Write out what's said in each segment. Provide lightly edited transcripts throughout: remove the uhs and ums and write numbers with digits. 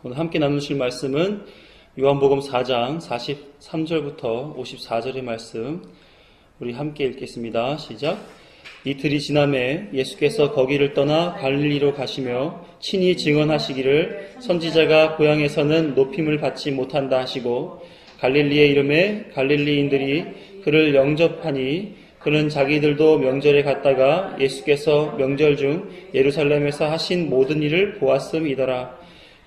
오늘 함께 나누실 말씀은 요한복음 4장 43절부터 54절의 말씀, 우리 함께 읽겠습니다. 시작. 이틀이 지남에 예수께서 거기를 떠나 갈릴리로 가시며 친히 증언하시기를 선지자가 고향에서는 높임을 받지 못한다 하시고, 갈릴리의 이름에 갈릴리인들이 그를 영접하니 그는 자기들도 명절에 갔다가 예수께서 명절 중 예루살렘에서 하신 모든 일을 보았음이더라.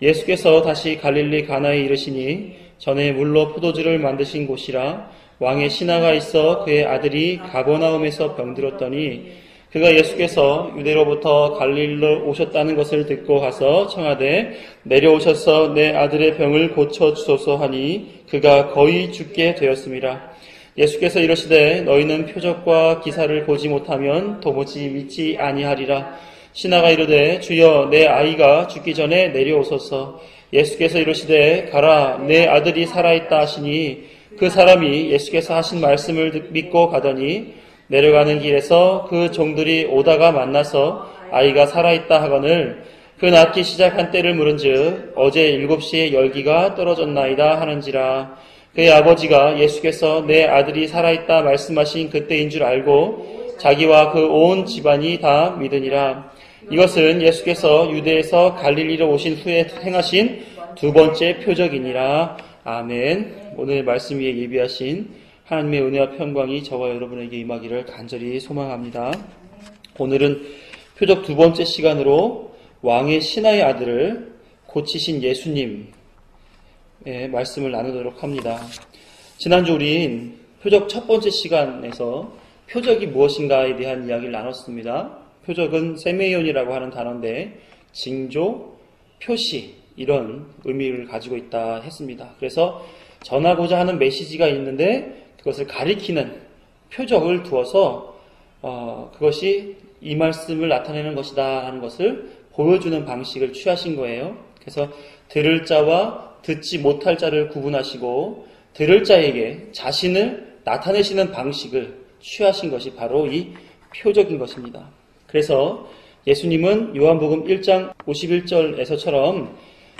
예수께서 다시 갈릴리 가나에 이르시니 전에 물로 포도주를 만드신 곳이라. 왕의 신하가 있어 그의 아들이 가버나움에서 병들었더니 그가 예수께서 유대로부터 갈릴리로 오셨다는 것을 듣고 가서 청하되 내려오셔서 내 아들의 병을 고쳐주소서 하니 그가 거의 죽게 되었습니다. 예수께서 이르시되 너희는 표적과 기사를 보지 못하면 도무지 믿지 아니하리라. 신하가 이르되 주여 내 아이가 죽기 전에 내려오소서. 예수께서 이르시되 가라 내 아들이 살아있다 하시니 그 사람이 예수께서 하신 말씀을 믿고 가더니 내려가는 길에서 그 종들이 오다가 만나서 아이가 살아있다 하거늘 그 낫기 시작한 때를 물은즉 어제 7시에 열기가 떨어졌나이다 하는지라. 그의 아버지가 예수께서 내 아들이 살아있다 말씀하신 그때인 줄 알고 자기와 그 온 집안이 다 믿으니라. 이것은 예수께서 유대에서 갈릴리로 오신 후에 행하신 두 번째 표적이니라. 아멘. 오늘 말씀 위에 예비하신 하나님의 은혜와 평강이 저와 여러분에게 임하기를 간절히 소망합니다. 오늘은 표적 두 번째 시간으로 왕의 신하의 아들을 고치신 예수님의 말씀을 나누도록 합니다. 지난주 우린 표적 첫 번째 시간에서 표적이 무엇인가에 대한 이야기를 나눴습니다. 표적은 세메이온이라고 하는 단어인데 징조, 표시 이런 의미를 가지고 있다 했습니다. 그래서 전하고자 하는 메시지가 있는데 그것을 가리키는 표적을 두어서 그것이 이 말씀을 나타내는 것이다 하는 것을 보여주는 방식을 취하신 거예요. 그래서 들을 자와 듣지 못할 자를 구분하시고 들을 자에게 자신을 나타내시는 방식을 취하신 것이 바로 이 표적인 것입니다. 그래서 예수님은 요한복음 1장 51절에서처럼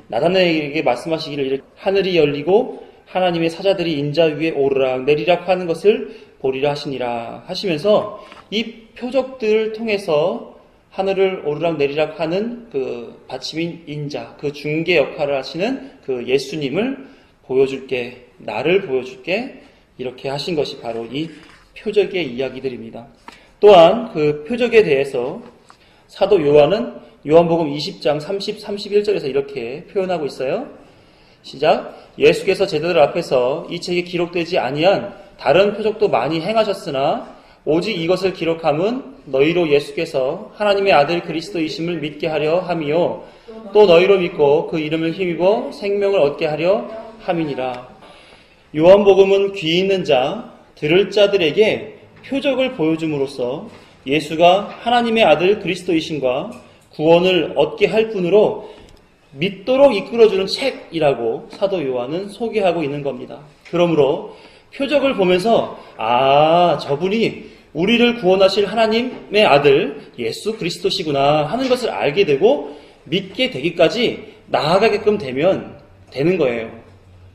나다나엘에게 말씀하시기를 하늘이 열리고 하나님의 사자들이 인자 위에 오르락 내리락 하는 것을 보리라 하시니라 하시면서 이 표적들을 통해서 하늘을 오르락 내리락 하는 그 받침인 인자, 그 중개 역할을 하시는 그 예수님을 보여줄게, 나를 보여줄게, 이렇게 하신 것이 바로 이 표적의 이야기들입니다. 또한 그 표적에 대해서 사도 요한은 요한복음 20장 30, 31절에서 이렇게 표현하고 있어요. 시작. 예수께서 제자들 앞에서 이 책에 기록되지 아니한 다른 표적도 많이 행하셨으나 오직 이것을 기록함은 너희로 예수께서 하나님의 아들 그리스도이심을 믿게 하려 함이요 또 너희로 믿고 그 이름을 힘입어 생명을 얻게 하려 함이니라. 요한복음은 귀 있는 자, 들을 자들에게 표적을 보여줌으로써 예수가 하나님의 아들 그리스도이심과 구원을 얻게 할 뿐으로 믿도록 이끌어주는 책이라고 사도 요한은 소개하고 있는 겁니다. 그러므로 표적을 보면서 저분이 우리를 구원하실 하나님의 아들 예수 그리스도시구나 하는 것을 알게 되고 믿게 되기까지 나아가게끔 되는 거예요.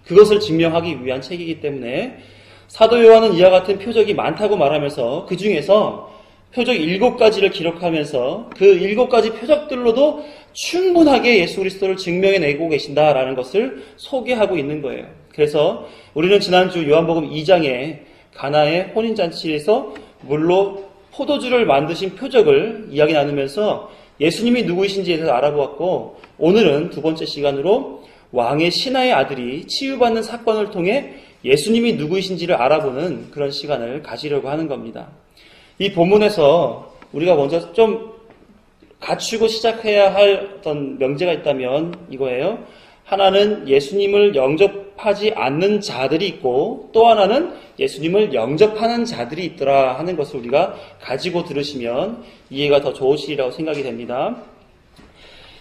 그것을 증명하기 위한 책이기 때문에 사도 요한은 이와 같은 표적이 많다고 말하면서 그 중에서 표적 7가지를 기록하면서 그 7가지 표적들로도 충분하게 예수 그리스도를 증명해내고 계신다라는 것을 소개하고 있는 거예요. 그래서 우리는 지난주 요한복음 2장에 가나의 혼인잔치에서 물로 포도주를 만드신 표적을 이야기 나누면서 예수님이 누구이신지에 대해서 알아보았고, 오늘은 두 번째 시간으로 왕의 신하의 아들이 치유받는 사건을 통해 예수님이 누구이신지를 알아보는 그런 시간을 가지려고 하는 겁니다. 이 본문에서 우리가 먼저 좀 갖추고 시작해야 할 어떤 명제가 있다면 이거예요. 하나는 예수님을 영접하지 않는 자들이 있고 또 하나는 예수님을 영접하는 자들이 있더라 하는 것을 우리가 가지고 들으시면 이해가 더 좋으시리라고 생각이 됩니다.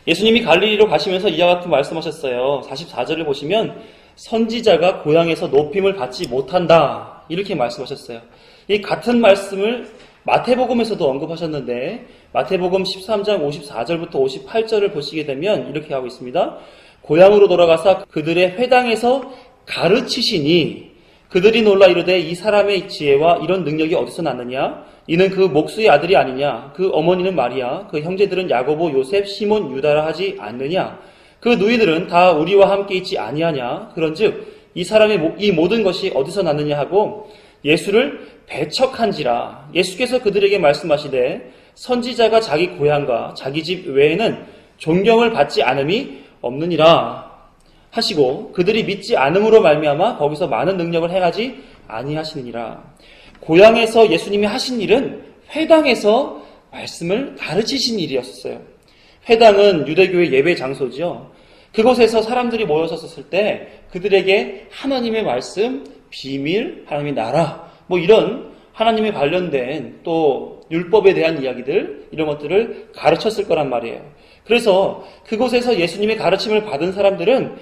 예수님이 갈릴리로 가시면서 이와 같은 말씀하셨어요. 44절을 보시면 선지자가 고향에서 높임을 받지 못한다 이렇게 말씀하셨어요. 이 같은 말씀을 마태복음에서도 언급하셨는데 마태복음 13장 54절부터 58절을 보시게 되면 이렇게 하고 있습니다. 고향으로 돌아가서 그들의 회당에서 가르치시니 그들이 놀라 이르되 이 사람의 지혜와 이런 능력이 어디서 났느냐? 이는 그 목수의 아들이 아니냐? 그 어머니는 마리아, 그 형제들은 야고보, 요셉, 시몬, 유다라 하지 않느냐? 그 누이들은 다 우리와 함께 있지 아니하냐? 그런즉 이 사람의 이 모든 것이 어디서 났느냐 하고 예수를 배척한지라. 예수께서 그들에게 말씀하시되 선지자가 자기 고향과 자기 집 외에는 존경을 받지 않음이 없느니라 하시고 그들이 믿지 않음으로 말미암아 거기서 많은 능력을 행하지 아니하시느니라. 고향에서 예수님이 하신 일은 회당에서 말씀을 가르치신 일이었어요. 회당은 유대교의 예배 장소죠. 그곳에서 사람들이 모여섰을 때 그들에게 하나님의 말씀, 비밀, 하나님의 나라, 이런 하나님에 관련된 또 율법에 대한 이야기들, 이런 것들을 가르쳤을 거란 말이에요. 그래서 그곳에서 예수님의 가르침을 받은 사람들은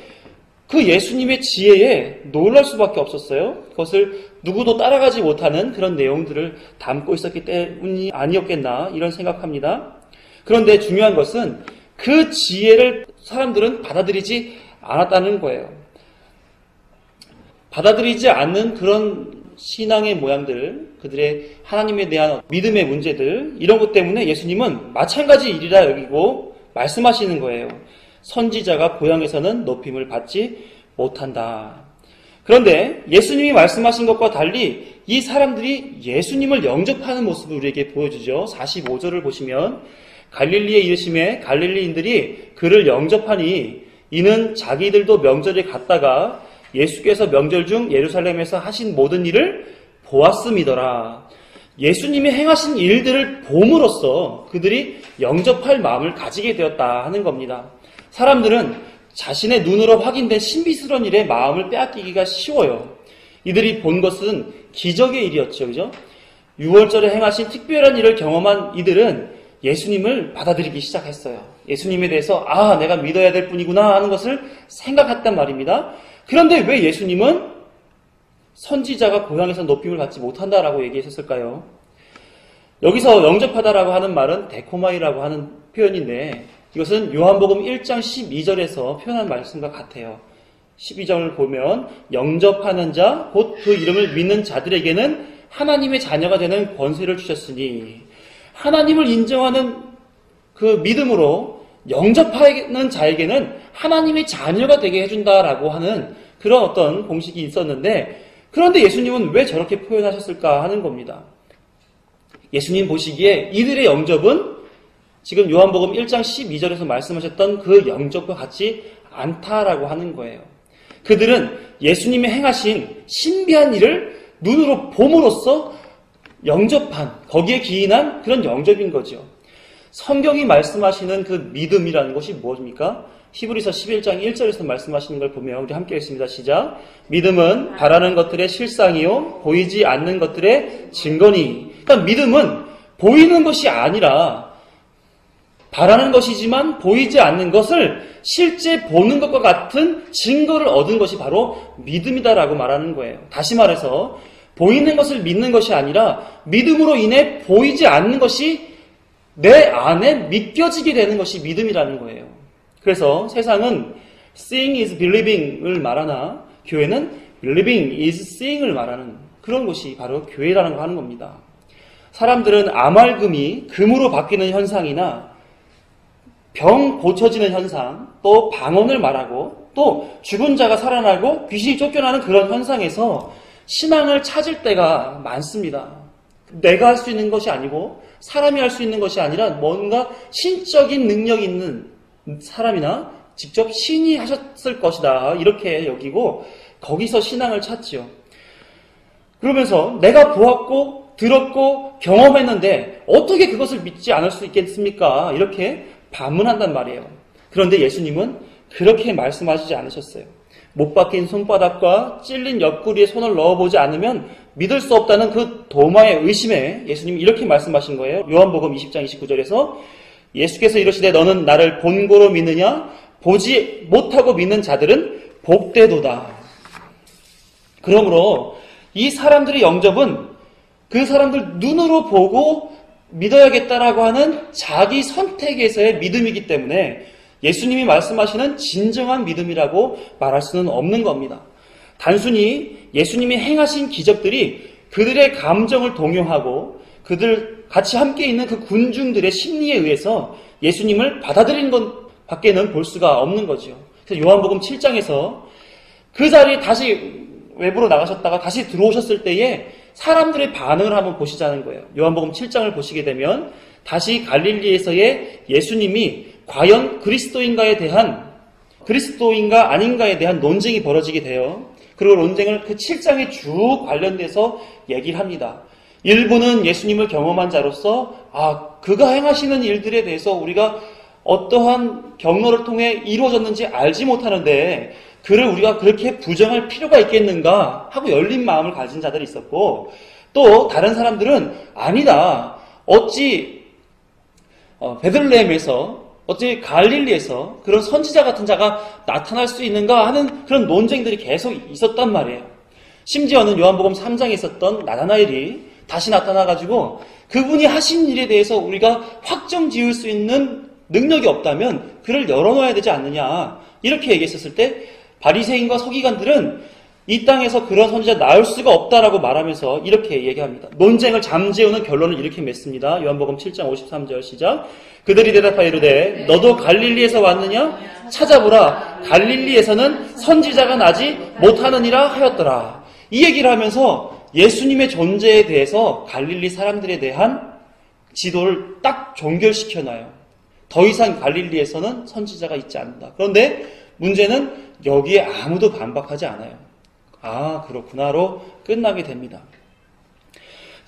그 예수님의 지혜에 놀랄 수밖에 없었어요. 그것을 누구도 따라가지 못하는 그런 내용들을 담고 있었기 때문이 아니었겠나 이런 생각합니다. 그런데 중요한 것은 그 지혜를 사람들은 받아들이지 않았다는 거예요. 받아들이지 않는 그런 신앙의 모양들, 그들의 하나님에 대한 믿음의 문제들, 이런 것 때문에 예수님은 마찬가지 일이라 여기고 말씀하시는 거예요. 선지자가 고향에서는 높임을 받지 못한다. 그런데 예수님이 말씀하신 것과 달리 이 사람들이 예수님을 영접하는 모습을 우리에게 보여주죠. 45절을 보시면 갈릴리에 이르심에 갈릴리인들이 그를 영접하니 이는 자기들도 명절에 갔다가 예수께서 명절 중 예루살렘에서 하신 모든 일을 보았음이더라. 예수님이 행하신 일들을 봄으로써 그들이 영접할 마음을 가지게 되었다 하는 겁니다. 사람들은 자신의 눈으로 확인된 신비스러운 일에 마음을 빼앗기기가 쉬워요. 이들이 본 것은 기적의 일이었죠. 그죠? 6월절에 행하신 특별한 일을 경험한 이들은 예수님을 받아들이기 시작했어요. 예수님에 대해서 내가 믿어야 될 분이구나 하는 것을 생각했단 말입니다. 그런데 왜 예수님은 선지자가 고향에서 높임을 받지 못한다라고 얘기했었을까요? 여기서 영접하다라고 하는 말은 데코마이라고 하는 표현인데 이것은 요한복음 1장 12절에서 표현한 말씀과 같아요. 12절을 보면 영접하는 자, 곧 그 이름을 믿는 자들에게는 하나님의 자녀가 되는 권세를 주셨으니 하나님을 인정하는 그 믿음으로 영접하는 자에게는 하나님의 자녀가 되게 해준다라고 하는 그런 어떤 공식이 있었는데 그런데 예수님은 왜 저렇게 표현하셨을까 하는 겁니다. 예수님 보시기에 이들의 영접은 지금 요한복음 1장 12절에서 말씀하셨던 그 영접과 같지 않다라고 하는 거예요. 그들은 예수님이 행하신 신비한 일을 눈으로 봄으로써 영접한, 거기에 기인한 그런 영접인 거죠. 성경이 말씀하시는 그 믿음이라는 것이 무엇입니까? 히브리서 11장 1절에서 말씀하시는 걸 보면 우리 함께 읽습니다. 시작. 믿음은 바라는 것들의 실상이요 보이지 않는 것들의 증거니. 그러니까 믿음은 보이는 것이 아니라 바라는 것이지만 보이지 않는 것을 실제 보는 것과 같은 증거를 얻은 것이 바로 믿음이다라고 말하는 거예요. 다시 말해서 보이는 것을 믿는 것이 아니라 믿음으로 인해 보이지 않는 것이 내 안에 믿겨지게 되는 것이 믿음이라는 거예요. 그래서 세상은 seeing is believing을 말하나 교회는 believing is seeing을 말하는 그런 것이 바로 교회라는 거 하는 겁니다. 사람들은 아말금이 금으로 바뀌는 현상이나 병 고쳐지는 현상, 또 방언을 말하고 또 죽은 자가 살아나고 귀신이 쫓겨나는 그런 현상에서 신앙을 찾을 때가 많습니다. 내가 할 수 있는 것이 아니고 사람이 할 수 있는 것이 아니라 뭔가 신적인 능력이 있는 사람이나 직접 신이 하셨을 것이다 이렇게 여기고 거기서 신앙을 찾지요. 그러면서 내가 보았고 들었고 경험했는데 어떻게 그것을 믿지 않을 수 있겠습니까? 이렇게 반문한단 말이에요. 그런데 예수님은 그렇게 말씀하시지 않으셨어요. 못 박힌 손바닥과 찔린 옆구리에 손을 넣어보지 않으면 믿을 수 없다는 그 도마의 의심에 예수님이 이렇게 말씀하신 거예요. 요한복음 20장 29절에서 예수께서 이르시되 너는 나를 본고로 믿느냐? 보지 못하고 믿는 자들은 복되도다. 그러므로 이 사람들의 영접은 그 사람들 눈으로 보고 믿어야겠다라고 하는 자기 선택에서의 믿음이기 때문에 예수님이 말씀하시는 진정한 믿음이라고 말할 수는 없는 겁니다. 단순히 예수님이 행하신 기적들이 그들의 감정을 동요하고 그들 같이 함께 있는 그 군중들의 심리에 의해서 예수님을 받아들이는 것 밖에는 볼 수가 없는 거죠. 그래서 요한복음 7장에서 그 자리에 다시 외부로 나가셨다가 다시 들어오셨을 때에 사람들의 반응을 한번 보시자는 거예요. 요한복음 7장을 보시게 되면 다시 갈릴리에서의 예수님이 과연 그리스도인가 아닌가에 대한 논쟁이 벌어지게 돼요. 그리고 논쟁을 그 7장에 쭉 관련돼서 얘기를 합니다. 일부는 예수님을 경험한 자로서 그가 행하시는 일들에 대해서 우리가 어떠한 경로를 통해 이루어졌는지 알지 못하는데 그를 우리가 그렇게 부정할 필요가 있겠는가 하고 열린 마음을 가진 자들이 있었고, 또 다른 사람들은 아니다. 어찌 베들레헴에서 어찌 갈릴리에서 그런 선지자 같은 자가 나타날 수 있는가 하는 그런 논쟁들이 계속 있었단 말이에요. 심지어는 요한복음 3장에 있었던 나다나엘이 다시 나타나가지고 그분이 하신 일에 대해서 우리가 확정 지을 수 있는 능력이 없다면 그를 열어놓아야 되지 않느냐 이렇게 얘기했었을 때 바리새인과 서기관들은 이 땅에서 그런 선지자 나올 수가 없다라고 말하면서 이렇게 얘기합니다. 논쟁을 잠재우는 결론을 이렇게 맺습니다. 요한복음 7장 53절 시작. 그들이 대답하여 이르되 너도 갈릴리에서 왔느냐? 찾아보라. 갈릴리에서는 선지자가 나지 못하느니라 하였더라. 이 얘기를 하면서 예수님의 존재에 대해서 갈릴리 사람들에 대한 지도를 딱 종결시켜놔요. 더 이상 갈릴리에서는 선지자가 있지 않는다. 그런데 문제는 여기에 아무도 반박하지 않아요. 그렇구나로 끝나게 됩니다.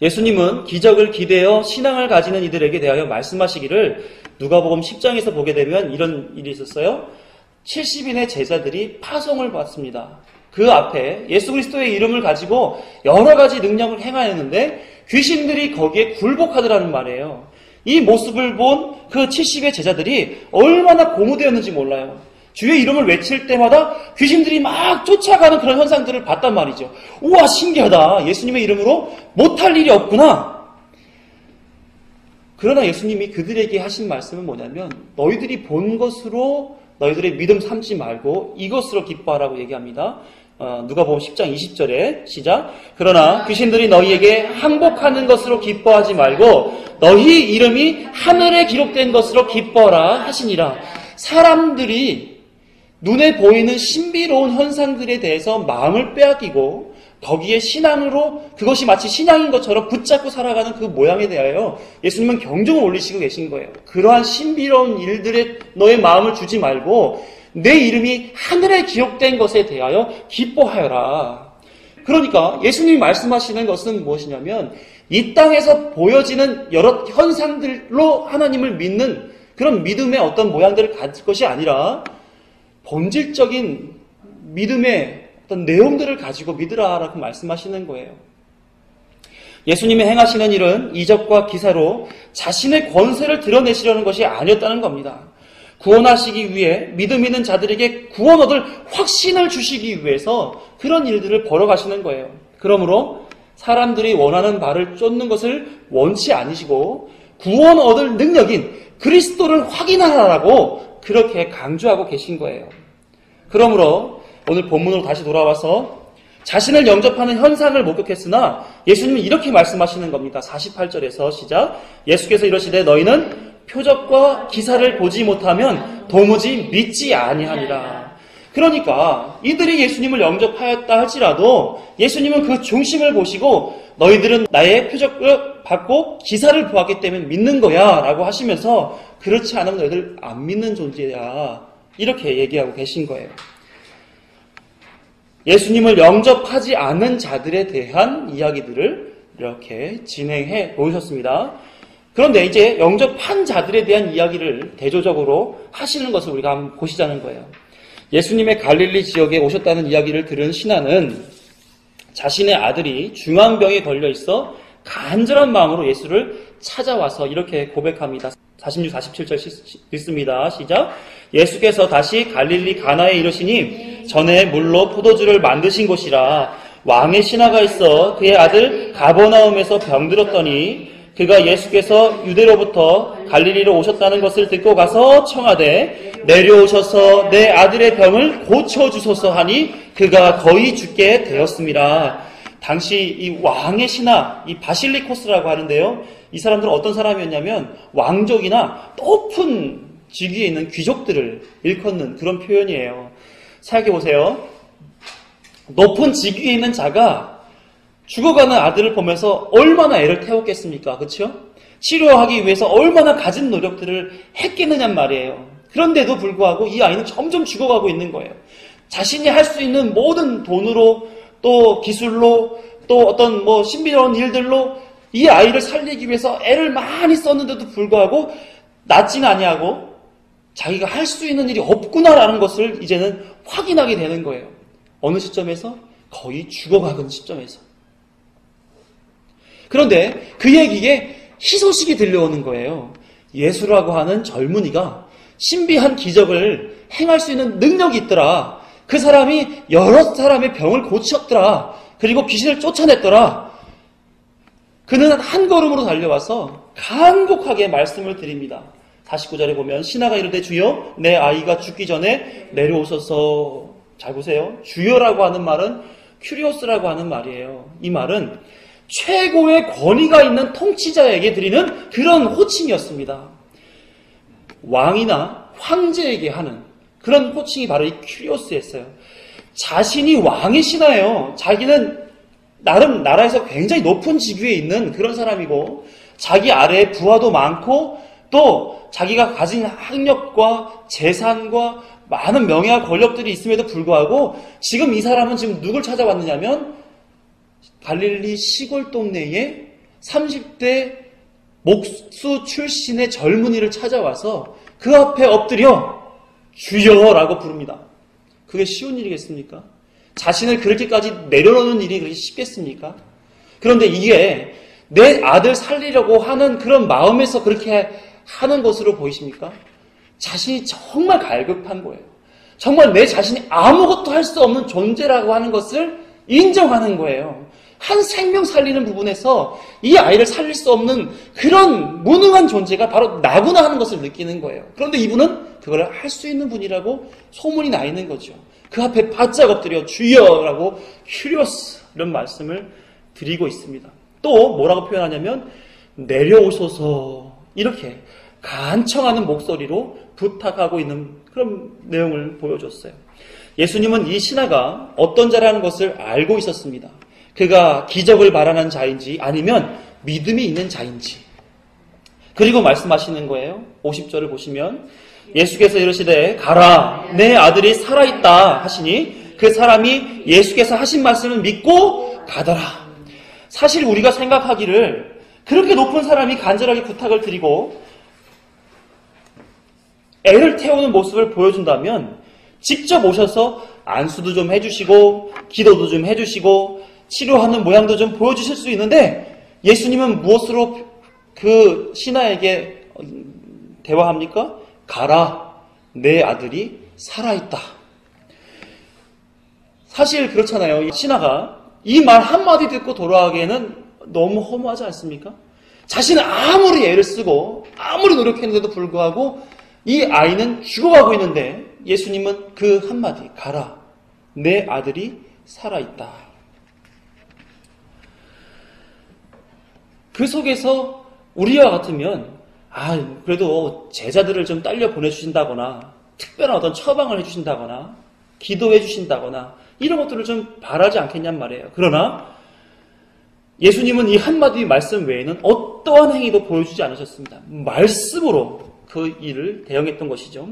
예수님은 기적을 기대어 신앙을 가지는 이들에게 대하여 말씀하시기를 누가복음 10장에서 보게 되면 이런 일이 있었어요. 70인의 제자들이 파송을 받습니다. 그 앞에 예수 그리스도의 이름을 가지고 여러 가지 능력을 행하였는데 귀신들이 거기에 굴복하더라는 말이에요. 이 모습을 본 그 70의 제자들이 얼마나 고무되었는지 몰라요. 주의 이름을 외칠 때마다 귀신들이 막 쫓아가는 그런 현상들을 봤단 말이죠. 우와, 신기하다. 예수님의 이름으로 못할 일이 없구나. 그러나 예수님이 그들에게 하신 말씀은 뭐냐면 너희들이 본 것으로 너희들의 믿음 삼지 말고 이것으로 기뻐하라고 얘기합니다. 누가복음 10장 20절에 시작. 그러나 귀신들이 너희에게 항복하는 것으로 기뻐하지 말고 너희 이름이 하늘에 기록된 것으로 기뻐하라 하시니라. 사람들이 눈에 보이는 신비로운 현상들에 대해서 마음을 빼앗기고 거기에 신앙으로 그것이 마치 신앙인 것처럼 붙잡고 살아가는 그 모양에 대하여 예수님은 경종을 올리시고 계신 거예요. 그러한 신비로운 일들에 너의 마음을 주지 말고 내 이름이 하늘에 기록된 것에 대하여 기뻐하여라. 그러니까 예수님이 말씀하시는 것은 무엇이냐면 이 땅에서 보여지는 여러 현상들로 하나님을 믿는 그런 믿음의 어떤 모양들을 가질 것이 아니라 본질적인 믿음의 어떤 내용들을 가지고 믿으라라고 말씀하시는 거예요. 예수님이 행하시는 일은 이적과 기사로 자신의 권세를 드러내시려는 것이 아니었다는 겁니다. 구원하시기 위해 믿음 있는 자들에게 구원 얻을 확신을 주시기 위해서 그런 일들을 벌어가시는 거예요. 그러므로 사람들이 원하는 바를 쫓는 것을 원치 않으시고 구원 얻을 능력인 그리스도를 확인하라고 그렇게 강조하고 계신 거예요. 그러므로 오늘 본문으로 다시 돌아와서 자신을 영접하는 현상을 목격했으나 예수님은 이렇게 말씀하시는 겁니다. 48절에서 시작. 예수께서 이러시되 너희는 표적과 기사를 보지 못하면 도무지 믿지 아니하니라. 그러니까 이들이 예수님을 영접하였다 할지라도 예수님은 그 중심을 보시고 너희들은 나의 표적을 받고 기사를 보았기 때문에 믿는 거야 라고 하시면서 그렇지 않으면 너희들 안 믿는 존재야 이렇게 얘기하고 계신 거예요. 예수님을 영접하지 않은 자들에 대한 이야기들을 이렇게 진행해 보셨습니다. 그런데 이제 영접한 자들에 대한 이야기를 대조적으로 하시는 것을 우리가 한번 보시자는 거예요. 예수님의 갈릴리 지역에 오셨다는 이야기를 들은 신하는 자신의 아들이 중환병에 걸려 있어 간절한 마음으로 예수를 찾아와서 이렇게 고백합니다. 46, 47절 읽습니다. 시작. 예수께서 다시 갈릴리 가나에 이르시니 전에 물로 포도주를 만드신 곳이라 왕의 신하가 있어 그의 아들 가버나움에서 병들었더니 그가 예수께서 유대로부터 갈릴리로 오셨다는 것을 듣고 가서 청하되 내려오셔서 내 아들의 병을 고쳐주소서 하니 그가 거의 죽게 되었습니다. 당시 이 왕의 신하, 이 바실리코스라고 하는데요. 이 사람들은 어떤 사람이었냐면 왕족이나 높은 직위에 있는 귀족들을 일컫는 그런 표현이에요. 생각해 보세요. 높은 직위에 있는 자가 죽어가는 아들을 보면서 얼마나 애를 태웠겠습니까? 그렇죠? 치료하기 위해서 얼마나 가진 노력들을 했겠느냔 말이에요. 그런데도 불구하고 이 아이는 점점 죽어가고 있는 거예요. 자신이 할 수 있는 모든 돈으로 또 기술로 또 어떤 신비로운 일들로 이 아이를 살리기 위해서 애를 많이 썼는데도 불구하고 낫지는 아니하고 자기가 할 수 있는 일이 없구나라는 것을 이제는 확인하게 되는 거예요. 어느 시점에서? 거의 죽어가는 시점에서. 그런데 그에게 희소식이 들려오는 거예요. 예수라고 하는 젊은이가 신비한 기적을 행할 수 있는 능력이 있더라. 그 사람이 여러 사람의 병을 고쳤더라. 그리고 귀신을 쫓아냈더라. 그는 한 걸음으로 달려와서 간곡하게 말씀을 드립니다. 49절에 보면 신하가 이르되 주여 내 아이가 죽기 전에 내려오소서. 잘 보세요. 주여라고 하는 말은 큐리오스라고 하는 말이에요. 이 말은 최고의 권위가 있는 통치자에게 드리는 그런 호칭이었습니다. 왕이나 황제에게 하는 그런 호칭이 바로 이 큐리오스였어요. 자신이 왕의 신하예요. 자기는 나름 나라에서 굉장히 높은 직위에 있는 그런 사람이고 자기 아래에 부하도 많고 또 자기가 가진 학력과 재산과 많은 명예와 권력들이 있음에도 불구하고 지금 이 사람은 지금 누굴 찾아왔느냐면 갈릴리 시골 동네에 30대 목수 출신의 젊은이를 찾아와서 그 앞에 엎드려 주여라고 부릅니다. 그게 쉬운 일이겠습니까? 자신을 그렇게까지 내려놓는 일이 그렇게 쉽겠습니까? 그런데 이게 내 아들 살리려고 하는 그런 마음에서 그렇게 하는 것으로 보이십니까? 자신이 정말 갈급한 거예요. 정말 내 자신이 아무것도 할 수 없는 존재라고 하는 것을 인정하는 거예요. 한 생명 살리는 부분에서 이 아이를 살릴 수 없는 그런 무능한 존재가 바로 나구나 하는 것을 느끼는 거예요. 그런데 이분은 그걸 할 수 있는 분이라고 소문이 나 있는 거죠. 그 앞에 바짝 엎드려 주여라고 큐리오스 이런 말씀을 드리고 있습니다. 또 뭐라고 표현하냐면 내려오소서 이렇게 간청하는 목소리로 부탁하고 있는 그런 내용을 보여줬어요. 예수님은 이 신하가 어떤 자라는 것을 알고 있었습니다. 그가 기적을 바라는 자인지 아니면 믿음이 있는 자인지. 그리고 말씀하시는 거예요. 50절을 보시면 예수께서 이르시되 가라 내 아들이 살아있다 하시니 그 사람이 예수께서 하신 말씀을 믿고 가더라. 사실 우리가 생각하기를 그렇게 높은 사람이 간절하게 부탁을 드리고 애를 태우는 모습을 보여준다면 직접 오셔서 안수도 좀 해주시고 기도도 좀 해주시고 치료하는 모양도 좀 보여주실 수 있는데 예수님은 무엇으로 그 신하에게 대화합니까? 가라 내 아들이 살아있다. 사실 그렇잖아요. 신하가 이 말 한마디 듣고 돌아가기에는 너무 허무하지 않습니까? 자신은 아무리 애를 쓰고 아무리 노력했는데도 불구하고 이 아이는 죽어가고 있는데 예수님은 그 한마디 가라 내 아들이 살아있다. 그 속에서 우리와 같으면 그래도 제자들을 좀 딸려 보내주신다거나 특별한 어떤 처방을 해주신다거나 기도해 주신다거나 이런 것들을 좀 바라지 않겠냔 말이에요. 그러나 예수님은 이 한마디 말씀 외에는 어떠한 행위도 보여주지 않으셨습니다. 말씀으로 그 일을 대응했던 것이죠.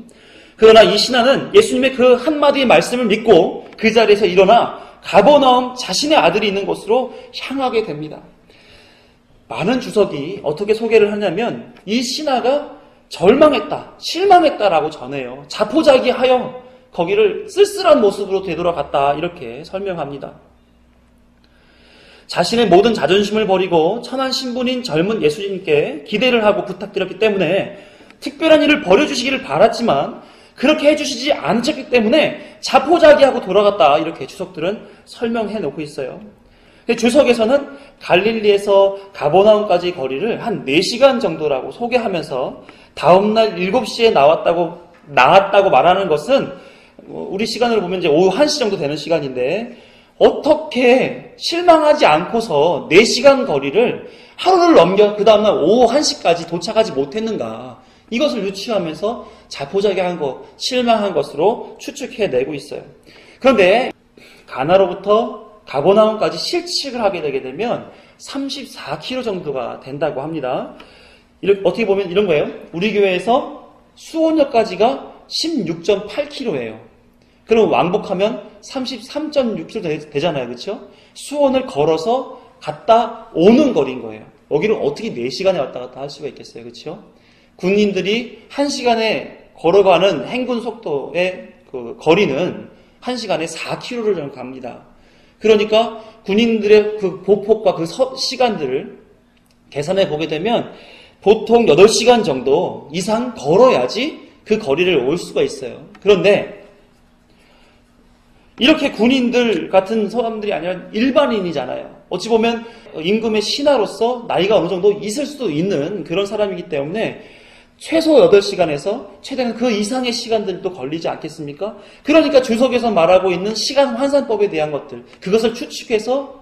그러나 이 신하는 예수님의 그 한마디의 말씀을 믿고 그 자리에서 일어나 가버나움 자신의 아들이 있는 곳으로 향하게 됩니다. 많은 주석이 어떻게 소개를 하냐면 이 신하가 절망했다, 실망했다라고 전해요. 자포자기하여 거기를 쓸쓸한 모습으로 되돌아갔다 이렇게 설명합니다. 자신의 모든 자존심을 버리고 천한 신분인 젊은 예수님께 기대를 하고 부탁드렸기 때문에 특별한 일을 벌여주시기를 바랐지만 그렇게 해주시지 않으셨기 때문에 자포자기하고 돌아갔다 이렇게 주석들은 설명해 놓고 있어요. 주석에서는 갈릴리에서 가버나움까지 거리를 한 4시간 정도라고 소개하면서 다음날 7시에 나왔다고 말하는 것은 우리 시간으로 보면 이제 오후 1시 정도 되는 시간인데 어떻게 실망하지 않고서 4시간 거리를 하루를 넘겨 그 다음날 오후 1시까지 도착하지 못했는가. 이것을 유추하면서 자포자기한 것, 실망한 것으로 추측해내고 있어요. 그런데 가나로부터 가버나움까지 실측을 하게 되게 되면 34km 정도가 된다고 합니다. 어떻게 보면 이런 거예요. 우리 교회에서 수원역까지가 16.8km예요. 그럼 왕복하면 33.6km 되잖아요. 그렇죠? 수원을 걸어서 갔다 오는 거리인 거예요. 여기를 어떻게 4시간에 왔다 갔다 할 수가 있겠어요. 그렇죠? 군인들이 1시간에 걸어가는 행군 속도의 그 거리는 1시간에 4km를 갑니다. 그러니까 군인들의 그 보폭과 그 시간들을 계산해 보게 되면 보통 8시간 정도 이상 걸어야지 그 거리를 올 수가 있어요. 그런데 이렇게 군인들 같은 사람들이 아니라 일반인이잖아요. 어찌 보면 임금의 신하로서 나이가 어느 정도 있을 수도 있는 그런 사람이기 때문에 최소 8시간에서 최대한 그 이상의 시간들도 걸리지 않겠습니까? 그러니까 주석에서 말하고 있는 시간 환산법에 대한 것들, 그것을 추측해서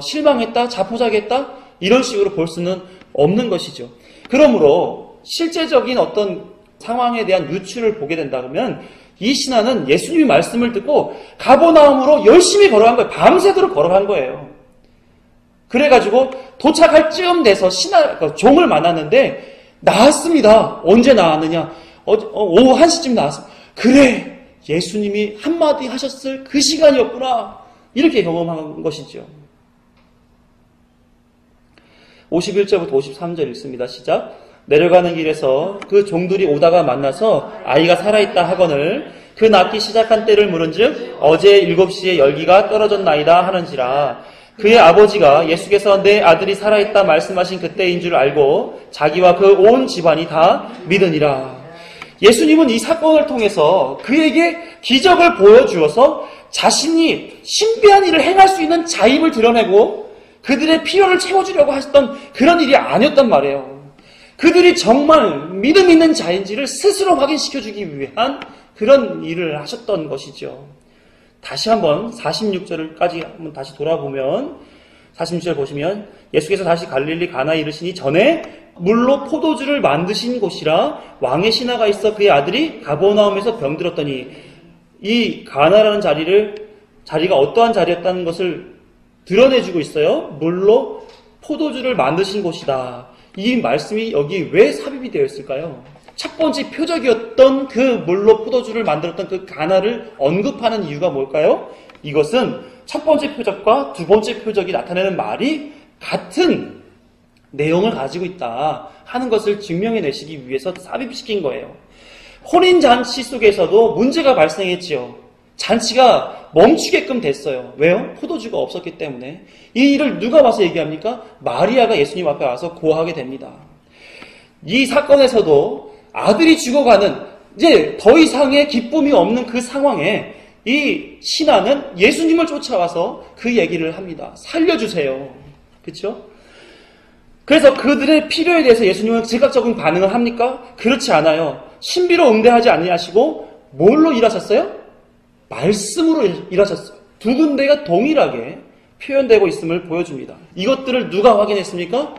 실망했다, 자포자기했다 이런 식으로 볼 수는 없는 것이죠. 그러므로 실제적인 어떤 상황에 대한 유추를 보게 된다면 이 신하는 예수님의 말씀을 듣고 가버나움으로 열심히 걸어간 거예요. 밤새도록 걸어간 거예요. 그래가지고 도착할 쯤 돼서 종을 만났는데 나왔습니다. 언제 나왔느냐? 오후 1시쯤 나왔습니다. 그래, 예수님이 한마디 하셨을 그 시간이었구나. 이렇게 경험한 것이죠. 51절부터 53절 읽습니다. 시작. 내려가는 길에서 그 종들이 오다가 만나서 아이가 살아있다 하거늘 그 낳기 시작한 때를 물은즉 어제 7시에 열기가 떨어졌나이다 하는지라. 그의 아버지가 예수께서 내 아들이 살아있다 말씀하신 그때인 줄 알고 자기와 그 온 집안이 다 믿으니라. 예수님은 이 사건을 통해서 그에게 기적을 보여주어서 자신이 신비한 일을 행할 수 있는 자임을 드러내고 그들의 필요를 채워주려고 하셨던 그런 일이 아니었단 말이에요. 그들이 정말 믿음 있는 자인지를 스스로 확인시켜주기 위한 그런 일을 하셨던 것이죠. 다시 한번 46절까지 한번 다시 돌아보면 46절 보시면 예수께서 다시 갈릴리 가나에 이르시니 전에 물로 포도주를 만드신 곳이라 왕의 신하가 있어 그의 아들이 가버나움에서 병들었더니 이 가나라는 자리가 어떠한 자리였다는 것을 드러내주고 있어요. 물로 포도주를 만드신 곳이다. 이 말씀이 여기 왜 삽입이 되어 있을까요? 첫 번째 표적이었던 그 물로 포도주를 만들었던 그 가나를 언급하는 이유가 뭘까요? 이것은 첫 번째 표적과 두 번째 표적이 나타내는 말이 같은 내용을 가지고 있다 하는 것을 증명해내시기 위해서 삽입시킨 거예요. 혼인잔치 속에서도 문제가 발생했지요. 잔치가 멈추게끔 됐어요. 왜요? 포도주가 없었기 때문에. 이 일을 누가 와서 얘기합니까? 마리아가 예수님 앞에 와서 고하게 됩니다. 이 사건에서도 아들이 죽어가는 이제 더 이상의 기쁨이 없는 그 상황에 이 신하는 예수님을 쫓아와서 그 얘기를 합니다. 살려주세요. 그렇죠? 그래서 그들의 필요에 대해서 예수님은 즉각적인 반응을 합니까? 그렇지 않아요. 신비로 응대하지 아니하시고 뭘로 일하셨어요? 말씀으로 일하셨어요. 두 군데가 동일하게 표현되고 있음을 보여줍니다. 이것들을 누가 확인했습니까?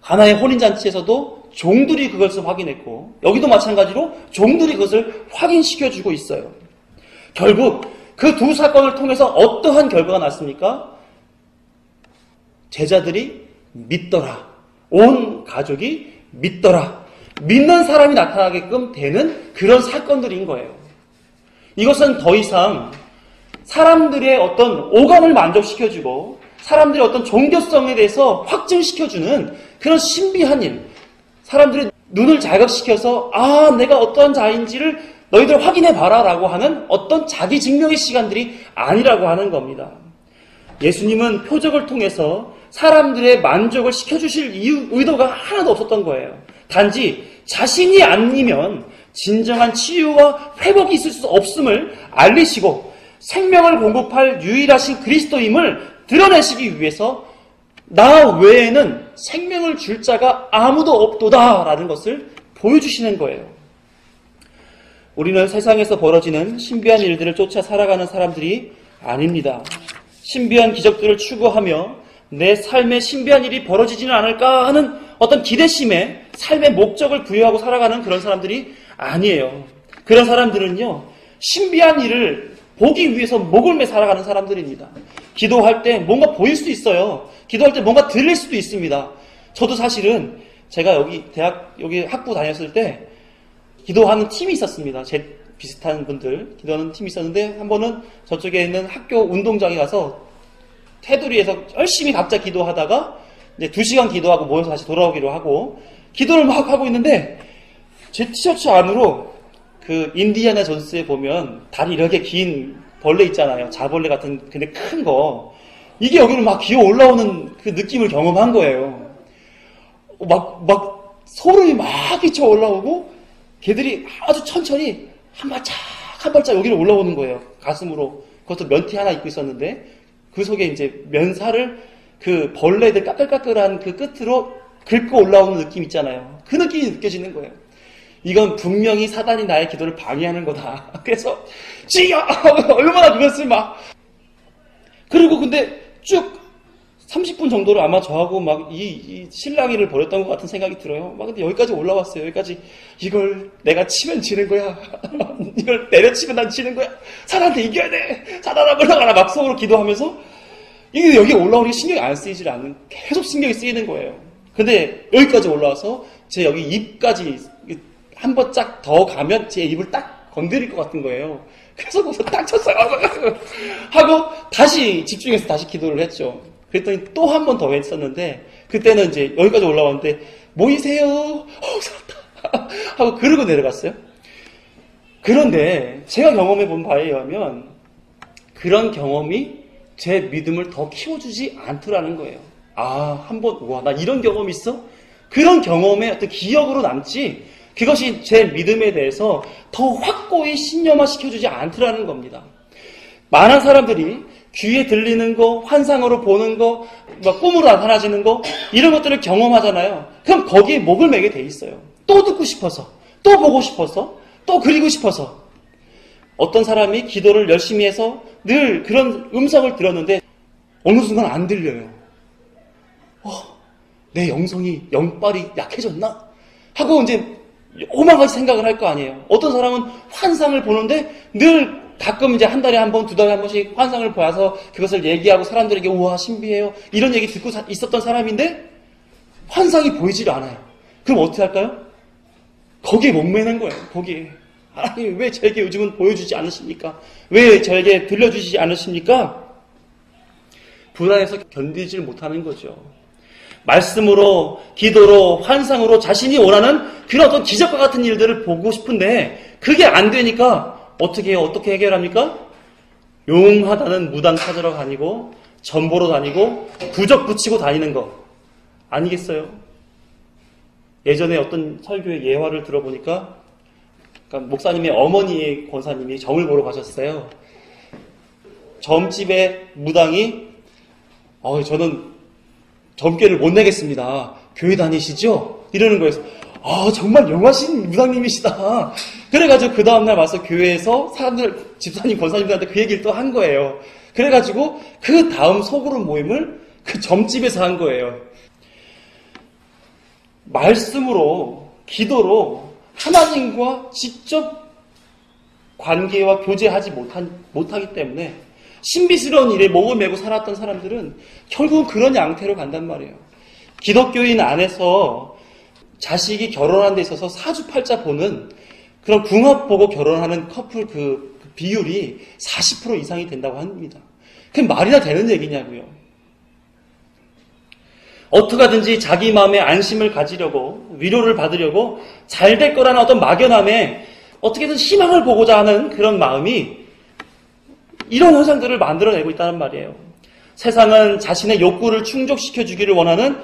가나의 혼인잔치에서도 종들이 그것을 확인했고 여기도 마찬가지로 종들이 그것을 확인시켜주고 있어요. 결국 그 두 사건을 통해서 어떠한 결과가 났습니까? 제자들이 믿더라. 온 가족이 믿더라. 믿는 사람이 나타나게끔 되는 그런 사건들인 거예요. 이것은 더 이상 사람들의 어떤 오감을 만족시켜주고 사람들의 어떤 종교성에 대해서 확증시켜주는 그런 신비한 일, 사람들의 눈을 자극시켜서 내가 어떠한 자인지를 너희들 확인해봐라 라고 하는 어떤 자기 증명의 시간들이 아니라고 하는 겁니다. 예수님은 표적을 통해서 사람들의 만족을 시켜주실 의도가 하나도 없었던 거예요. 단지 자신이 아니면 진정한 치유와 회복이 있을 수 없음을 알리시고 생명을 공급할 유일하신 그리스도임을 드러내시기 위해서 나 외에는 생명을 줄 자가 아무도 없도다라는 것을 보여주시는 거예요. 우리는 세상에서 벌어지는 신비한 일들을 쫓아 살아가는 사람들이 아닙니다. 신비한 기적들을 추구하며 내 삶에 신비한 일이 벌어지지는 않을까 하는 어떤 기대심에 삶의 목적을 부여하고 살아가는 그런 사람들이 아니에요. 그런 사람들은요, 신비한 일을 보기 위해서 목을 매 살아가는 사람들입니다. 기도할 때 뭔가 보일 수도 있어요. 기도할 때 뭔가 들릴 수도 있습니다. 저도 사실은 제가 여기 학부 다녔을 때 기도하는 팀이 있었습니다. 제 비슷한 분들 기도하는 팀이 있었는데 한 번은 저쪽에 있는 학교 운동장에 가서 테두리에서 열심히 각자 기도하다가 이제 2시간 기도하고 모여서 다시 돌아오기로 하고 기도를 막 하고 있는데 제 티셔츠 안으로 그 인디아나 존스에 보면 다리 이렇게 긴 벌레 있잖아요. 자벌레 같은 근데 큰 거. 이게 여기로 막 기어 올라오는 그 느낌을 경험한 거예요. 막 소름이 막 끼쳐 올라오고 걔들이 아주 천천히 한 발짝 여기로 올라오는 거예요. 가슴으로. 그것도 면티 하나 입고 있었는데 그 속에 이제 면사를 그 벌레들 까끌까끌한 그 끝으로 긁고 올라오는 느낌 있잖아요. 그 느낌이 느껴지는 거예요. 이건 분명히 사단이 나의 기도를 방해하는 거다. 그래서 찌여! 얼마나 그것을 막 그리고 근데 쭉 30분 정도를 아마 저하고 막 이 실랑이를 벌였던 것 같은 생각이 들어요. 막 근데 여기까지 올라왔어요. 여기까지 이걸 내가 치면 지는 거야. 이걸 내려치면 난 지는 거야. 사단한테 이겨야 돼. 사단아 올라가라. 막 속으로 기도하면서 이게 여기 올라오는 게 신경이 안 쓰이질 않는 계속 신경이 쓰이는 거예요. 근데 여기까지 올라와서 제 여기 입까지 한 번 쫙 더 가면 제 입을 딱 건드릴 것 같은 거예요. 그래서 거기서 딱 쳤어요. 하고 다시 집중해서 다시 기도를 했죠. 그랬더니 또 한 번 더 했었는데 그때는 이제 여기까지 올라왔는데 모이세요. 살았다. 하고 그러고 내려갔어요. 그런데 제가 경험해 본 바에 의하면 그런 경험이 제 믿음을 더 키워주지 않더라는 거예요. 와, 나 이런 경험이 있어? 그런 경험의 어떤 기억으로 남지 그것이 제 믿음에 대해서 더 확고히 신념화 시켜주지 않더라는 겁니다. 많은 사람들이 귀에 들리는 거, 환상으로 보는 거, 꿈으로 나타나지는 거 이런 것들을 경험하잖아요. 그럼 거기에 목을 매게 돼 있어요. 또 듣고 싶어서, 또 보고 싶어서, 또 그리고 싶어서. 어떤 사람이 기도를 열심히 해서 늘 그런 음성을 들었는데 어느 순간 안 들려요. 내 영빨이 약해졌나? 하고 이제 오만가지 생각을 할 거 아니에요. 어떤 사람은 환상을 보는데 늘 가끔 이제 한 달에 한 번, 2달에 한 번씩 환상을 보아서 그것을 얘기하고 사람들에게 우와 신비해요. 이런 얘기 듣고 있었던 사람인데 환상이 보이질 않아요. 그럼 어떻게 할까요? 거기에 목매는 거예요. 거기에. 하나님 왜 저에게 요즘은 보여주지 않으십니까? 왜 저에게 들려주시지 않으십니까? 불안해서 견디질 못하는 거죠. 말씀으로, 기도로, 환상으로 자신이 원하는 그런 어떤 기적과 같은 일들을 보고 싶은데 그게 안 되니까 어떻게 해결합니까? 용하다는 무당 찾으러 다니고 전보로 다니고 부적 붙이고 다니는 거 아니겠어요? 예전에 어떤 설교의 예화를 들어보니까 그러니까 목사님의 어머니의 권사님이 점을 보러 가셨어요. 점집의 무당이 저는 점괘를 못 내겠습니다. 교회 다니시죠? 이러는 거예요. 정말 영하신 무당님이시다. 그래가지고 그 다음날 와서 교회에서 사람들, 집사님, 권사님들한테 그 얘기를 또 한 거예요. 그래가지고 그 다음 소그룹 모임을 그 점집에서 한 거예요. 말씀으로, 기도로 하나님과 직접 관계와 교제하지 못하기 때문에 신비스러운 일에 목을 메고 살았던 사람들은 결국은 그런 양태로 간단 말이에요. 기독교인 안에서 자식이 결혼하는 데 있어서 사주팔자 보는 그런 궁합 보고 결혼하는 커플 그 비율이 40% 이상이 된다고 합니다. 그게 말이나 되는 얘기냐고요. 어떻게 하든지 자기 마음에 안심을 가지려고 위로를 받으려고 잘 될 거라는 어떤 막연함에 어떻게든 희망을 보고자 하는 그런 마음이 이런 현상들을 만들어내고 있다는 말이에요. 세상은 자신의 욕구를 충족시켜주기를 원하는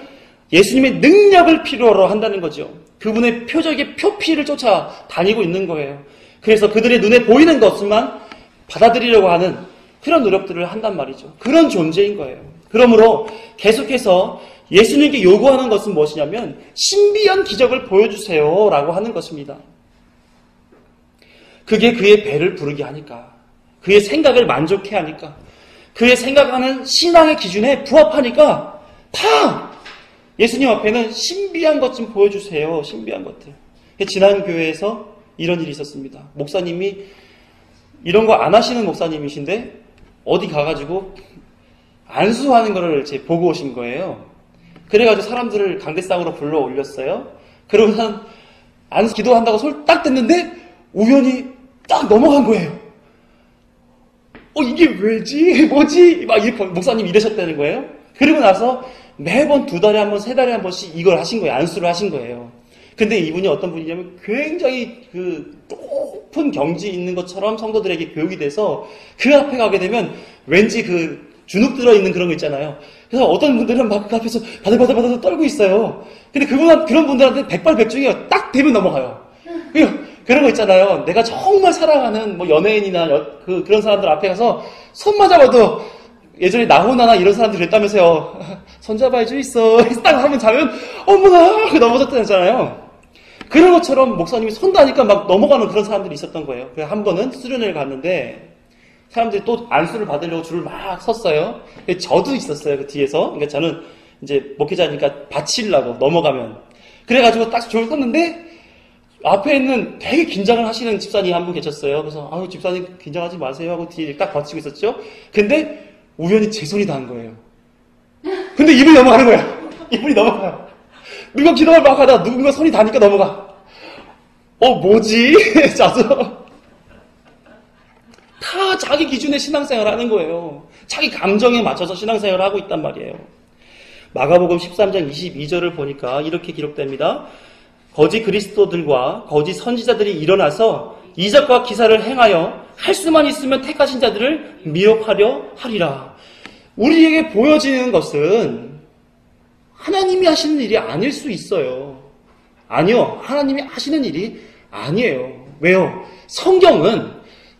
예수님의 능력을 필요로 한다는 거죠. 그분의 표적의 표피를 쫓아 다니고 있는 거예요. 그래서 그들의 눈에 보이는 것만 받아들이려고 하는 그런 노력들을 한단 말이죠. 그런 존재인 거예요. 그러므로 계속해서 예수님께 요구하는 것은 무엇이냐면 신비한 기적을 보여주세요 라고 하는 것입니다. 그게 그의 배를 부르게 하니까, 그의 생각을 만족해 하니까, 그의 생각하는 신앙의 기준에 부합하니까 다 예수님 앞에는 신비한 것 좀 보여주세요. 신비한 것들. 지난 교회에서 이런 일이 있었습니다. 목사님이 이런 거 안 하시는 목사님이신데 어디 가가지고 안수하는 거를 보고 오신 거예요. 그래가지고 사람들을 강대상으로 불러 올렸어요. 그러고서 안수 기도한다고 손을 딱 댔는데 우연히 딱 넘어간 거예요. 이게 왜지? 뭐지? 막 이렇게 목사님이 이러셨다는 거예요. 그리고 나서 매번 2달에 한 번, 3달에 한 번씩 이걸 하신 거예요. 안수를 하신 거예요. 근데 이분이 어떤 분이냐면 굉장히 높은 경지 있는 것처럼 성도들에게 교육이 돼서 그 앞에 가게 되면 왠지 주눅 들어있는 그런 거 있잖아요. 그래서 어떤 분들은 막 그 앞에서 바들바들 떨고 있어요. 근데 그런 분들한테 백발백중이에요. 딱 되면 넘어가요. 그런 거 있잖아요. 내가 정말 사랑하는 연예인이나 그런 사람들 앞에 가서 손만 잡아도 예전에 나훈아나 이런 사람들이 그랬다면서요. 손 잡아야지 있어. 딱 하면 자면 어머나 넘어졌다잖아요. 그런 것처럼 목사님이 손다니까 막 넘어가는 그런 사람들이 있었던 거예요. 그래서 한 번은 수련회를 갔는데 사람들이 또 안수를 받으려고 줄을 막 섰어요. 저도 있었어요. 그 뒤에서. 그러니까 저는 이제 목회자니까 받치려고 넘어가면. 그래가지고 딱 줄을 섰는데 앞에 있는 되게 긴장을 하시는 집사님 한 분 계셨어요. 그래서 아유 집사님 긴장하지 마세요 하고 뒤에 딱 버티고 있었죠. 근데 우연히 제 손이 닿은 거예요. 근데 이분이 넘어가는 거야. 이분이 넘어가요. 누가 기도를 막 하다 누군가 손이 닿으니까 넘어가. 뭐지? 자서 다 자기 기준의 신앙생활을 하는 거예요. 자기 감정에 맞춰서 신앙생활을 하고 있단 말이에요. 마가복음 13장 22절을 보니까 이렇게 기록됩니다. 거짓 그리스도들과 거짓 선지자들이 일어나서 이적과 기사를 행하여 할 수만 있으면 택하신 자들을 미혹하려 하리라. 우리에게 보여지는 것은 하나님이 하시는 일이 아닐 수 있어요. 아니요. 하나님이 하시는 일이 아니에요. 왜요? 성경은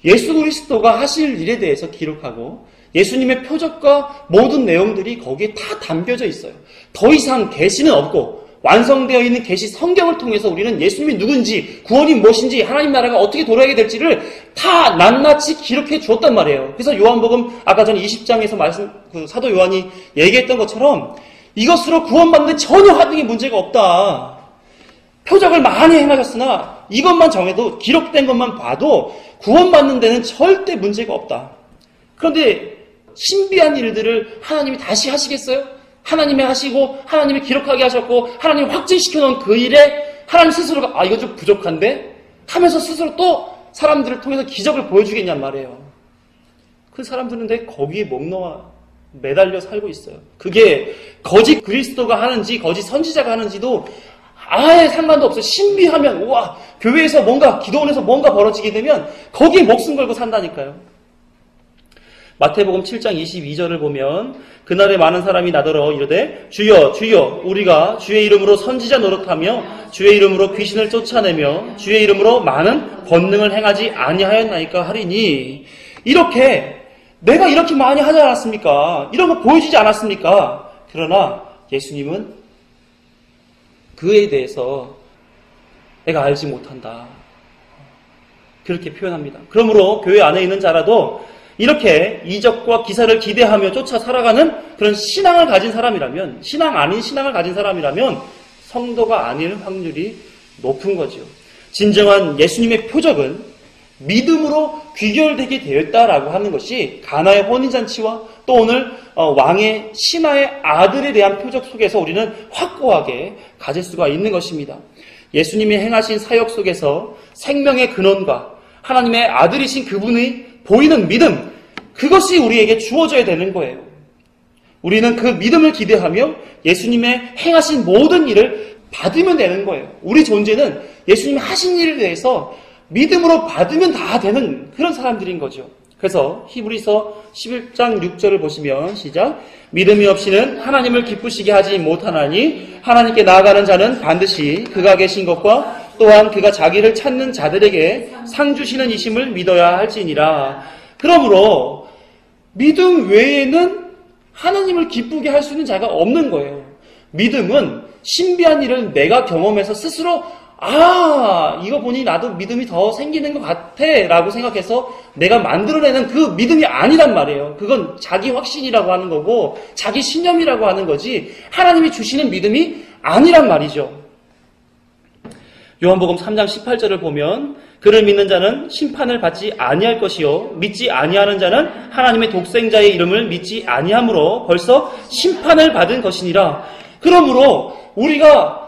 예수 그리스도가 하실 일에 대해서 기록하고 예수님의 표적과 모든 내용들이 거기에 다 담겨져 있어요. 더 이상 계시는 없고 완성되어 있는 계시 성경을 통해서 우리는 예수님이 누군지, 구원이 무엇인지, 하나님 나라가 어떻게 돌아가게 될지를 다 낱낱이 기록해 주었단 말이에요. 그래서 요한복음 아까 전 20장에서 사도 요한이 얘기했던 것처럼 이것으로 구원받는 데 전혀 하등의 문제가 없다. 표적을 많이 행하셨으나 이것만 정해도 기록된 것만 봐도 구원받는 데는 절대 문제가 없다. 그런데 신비한 일들을 하나님이 다시 하시겠어요? 하나님이 하시고 하나님이 기록하게 하셨고 하나님이 확증시켜 놓은 그 일에 하나님 스스로가 이거 좀 부족한데 하면서 스스로 또 사람들을 통해서 기적을 보여주겠냔 말이에요. 그 사람들은 내 거기에 목 놓아 매달려 살고 있어요. 그게 거짓 그리스도가 하는지 거짓 선지자가 하는지도 아예 상관도 없어요. 신비하면 우와 교회에서 뭔가 기도원에서 뭔가 벌어지게 되면 거기에 목숨 걸고 산다니까요. 마태복음 7장 22절을 보면 그날에 많은 사람이 나더러 이르되 주여 주여 우리가 주의 이름으로 선지자 노릇하며 주의 이름으로 귀신을 쫓아내며 주의 이름으로 많은 권능을 행하지 아니하였나이까 하리니 이렇게 내가 이렇게 많이 하지 않았습니까? 이런 거 보여주지 않았습니까? 그러나 예수님은 그에 대해서 내가 알지 못한다. 그렇게 표현합니다. 그러므로 교회 안에 있는 자라도 이렇게 이적과 기사를 기대하며 쫓아 살아가는 그런 신앙을 가진 사람이라면, 신앙 아닌 신앙을 가진 사람이라면 성도가 아닐 확률이 높은 거죠. 진정한 예수님의 표적은 믿음으로 귀결되게 되었다라고 하는 것이 가나의 혼인잔치와 또 오늘 왕의 신하의 아들에 대한 표적 속에서 우리는 확고하게 가질 수가 있는 것입니다. 예수님이 행하신 사역 속에서 생명의 근원과 하나님의 아들이신 그분의 보이는 믿음, 그것이 우리에게 주어져야 되는 거예요. 우리는 그 믿음을 기대하며 예수님의 행하신 모든 일을 받으면 되는 거예요. 우리 존재는 예수님이 하신 일에 대해서 믿음으로 받으면 다 되는 그런 사람들인 거죠. 그래서 히브리서 11장 6절을 보시면 시작. 믿음이 없이는 하나님을 기쁘시게 하지 못하나니 하나님께 나아가는 자는 반드시 그가 계신 것과 또한 그가 자기를 찾는 자들에게 상 주시는 이심을 믿어야 할지니라. 그러므로 믿음 외에는 하나님을 기쁘게 할 수 있는 자가 없는 거예요. 믿음은 신비한 일을 내가 경험해서 스스로 이거 보니 나도 믿음이 더 생기는 것 같아 라고 생각해서 내가 만들어내는 그 믿음이 아니란 말이에요. 그건 자기 확신이라고 하는 거고 자기 신념이라고 하는 거지 하나님이 주시는 믿음이 아니란 말이죠. 요한복음 3장 18절을 보면 그를 믿는 자는 심판을 받지 아니할 것이요 믿지 아니하는 자는 하나님의 독생자의 이름을 믿지 아니하므로 벌써 심판을 받은 것이니라. 그러므로 우리가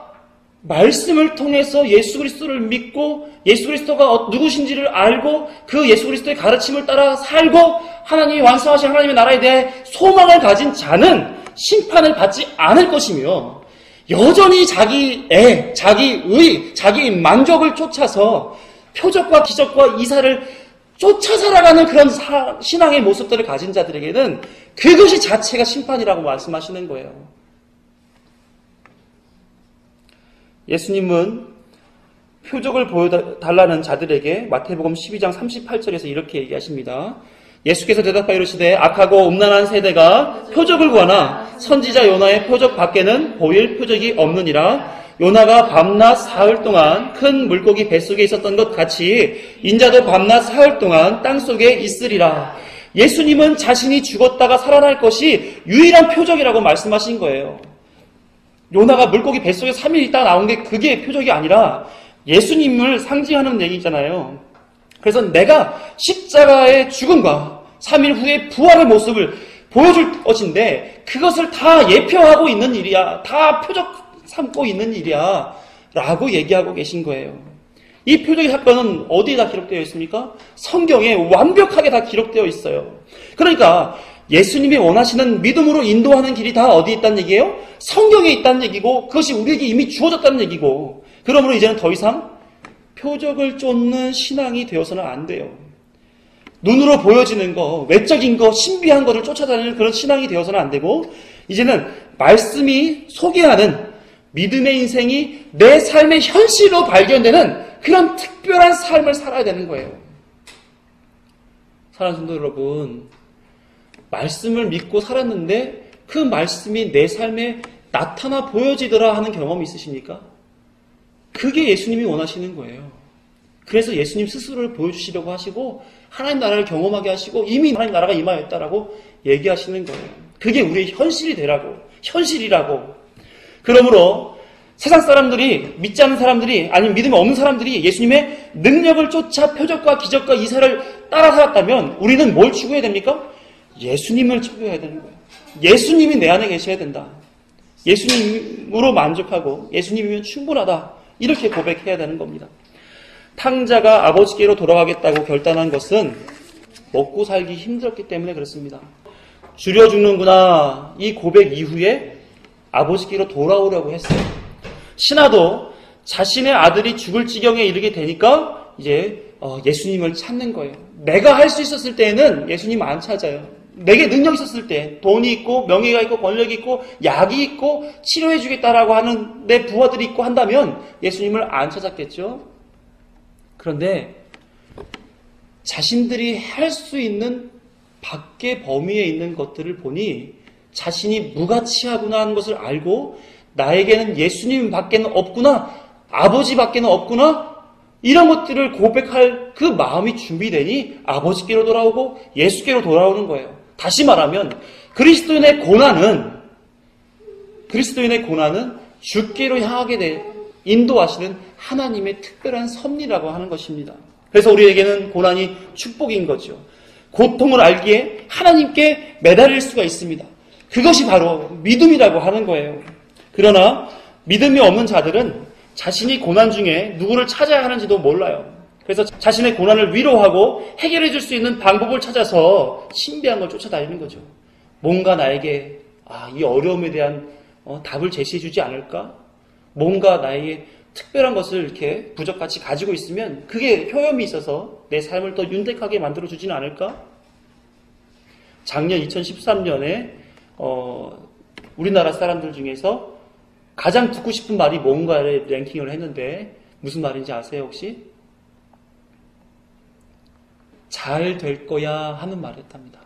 말씀을 통해서 예수 그리스도를 믿고 예수 그리스도가 누구신지를 알고 그 예수 그리스도의 가르침을 따라 살고 하나님이 완성하신 하나님의 나라에 대해 소망을 가진 자는 심판을 받지 않을 것이며 여전히 자기의, 자기의, 자기 만족을 쫓아서 표적과 기적과 이사를 쫓아 살아가는 그런 신앙의 모습들을 가진 자들에게는 그것이 자체가 심판이라고 말씀하시는 거예요. 예수님은 표적을 보여달라는 자들에게 마태복음 12장 38절에서 이렇게 얘기하십니다. 예수께서 대답하여 이르시되 악하고 음란한 세대가 표적을 구하나 선지자 요나의 표적 밖에는 보일 표적이 없느니라. 요나가 밤낮 사흘 동안 큰 물고기 뱃속에 있었던 것 같이 인자도 밤낮 사흘 동안 땅속에 있으리라. 예수님은 자신이 죽었다가 살아날 것이 유일한 표적이라고 말씀하신 거예요. 요나가 물고기 뱃속에 3일 있다가 나온 게 그게 표적이 아니라 예수님을 상징하는 얘기잖아요. 그래서 내가 십자가의 죽음과 3일 후에 부활의 모습을 보여줄 것인데 그것을 다 예표하고 있는 일이야. 다 표적 삼고 있는 일이야. 라고 얘기하고 계신 거예요. 이 표적의 사건은 어디에 다 기록되어 있습니까? 성경에 완벽하게 다 기록되어 있어요. 그러니까 예수님이 원하시는 믿음으로 인도하는 길이 다 어디에 있다는 얘기예요? 성경에 있다는 얘기고 그것이 우리에게 이미 주어졌다는 얘기고 그러므로 이제는 더 이상 표적을 쫓는 신앙이 되어서는 안 돼요. 눈으로 보여지는 거, 외적인 거, 신비한 거를 쫓아다니는 그런 신앙이 되어서는 안 되고 이제는 말씀이 소개하는 믿음의 인생이 내 삶의 현실로 발견되는 그런 특별한 삶을 살아야 되는 거예요. 사랑하는 성도 여러분, 말씀을 믿고 살았는데 그 말씀이 내 삶에 나타나 보여지더라 하는 경험이 있으십니까? 그게 예수님이 원하시는 거예요. 그래서 예수님 스스로를 보여주시려고 하시고 하나님 나라를 경험하게 하시고 이미 하나님 나라가 임하였다라고 얘기하시는 거예요. 그게 우리의 현실이 되라고, 현실이라고. 그러므로 세상 사람들이, 믿지 않는 사람들이, 아니면 믿음이 없는 사람들이 예수님의 능력을 쫓아 표적과 기적과 이사를 따라 살았다면 우리는 뭘 추구해야 됩니까? 예수님을 추구해야 되는 거예요. 예수님이 내 안에 계셔야 된다. 예수님으로 만족하고 예수님이면 충분하다. 이렇게 고백해야 되는 겁니다. 탕자가 아버지께로 돌아가겠다고 결단한 것은 먹고 살기 힘들었기 때문에 그렇습니다. 줄여 죽는구나. 이 고백 이후에 아버지께로 돌아오려고 했어요. 신하도 자신의 아들이 죽을 지경에 이르게 되니까 이제 예수님을 찾는 거예요. 내가 할 수 있었을 때에는 예수님 안 찾아요. 내게 능력이 있었을 때 돈이 있고 명예가 있고 권력이 있고 약이 있고 치료해 주겠다라고 하는 내 부하들이 있고 한다면 예수님을 안 찾았겠죠. 그런데 자신들이 할 수 있는 밖의 범위에 있는 것들을 보니 자신이 무가치하구나 하는 것을 알고 나에게는 예수님 밖에는 없구나, 아버지 밖에는 없구나, 이런 것들을 고백할 그 마음이 준비되니 아버지께로 돌아오고 예수께로 돌아오는 거예요. 다시 말하면 그리스도인의 고난은 주께로 향하게 인도하시는 하나님의 특별한 섭리라고 하는 것입니다. 그래서 우리에게는 고난이 축복인 거죠. 고통을 알기에 하나님께 매달릴 수가 있습니다. 그것이 바로 믿음이라고 하는 거예요. 그러나 믿음이 없는 자들은 자신이 고난 중에 누구를 찾아야 하는지도 몰라요. 그래서 자신의 고난을 위로하고 해결해 줄 수 있는 방법을 찾아서 신비한 걸 쫓아다니는 거죠. 뭔가 나에게 이 어려움에 대한 답을 제시해 주지 않을까? 뭔가 나에게 특별한 것을 이렇게 부적같이 가지고 있으면 그게 효험이 있어서 내 삶을 더 윤택하게 만들어 주지는 않을까? 작년 2013년에 우리나라 사람들 중에서 가장 듣고 싶은 말이 뭔가를 랭킹을 했는데 무슨 말인지 아세요 혹시? 잘 될 거야 하는 말을 했답니다.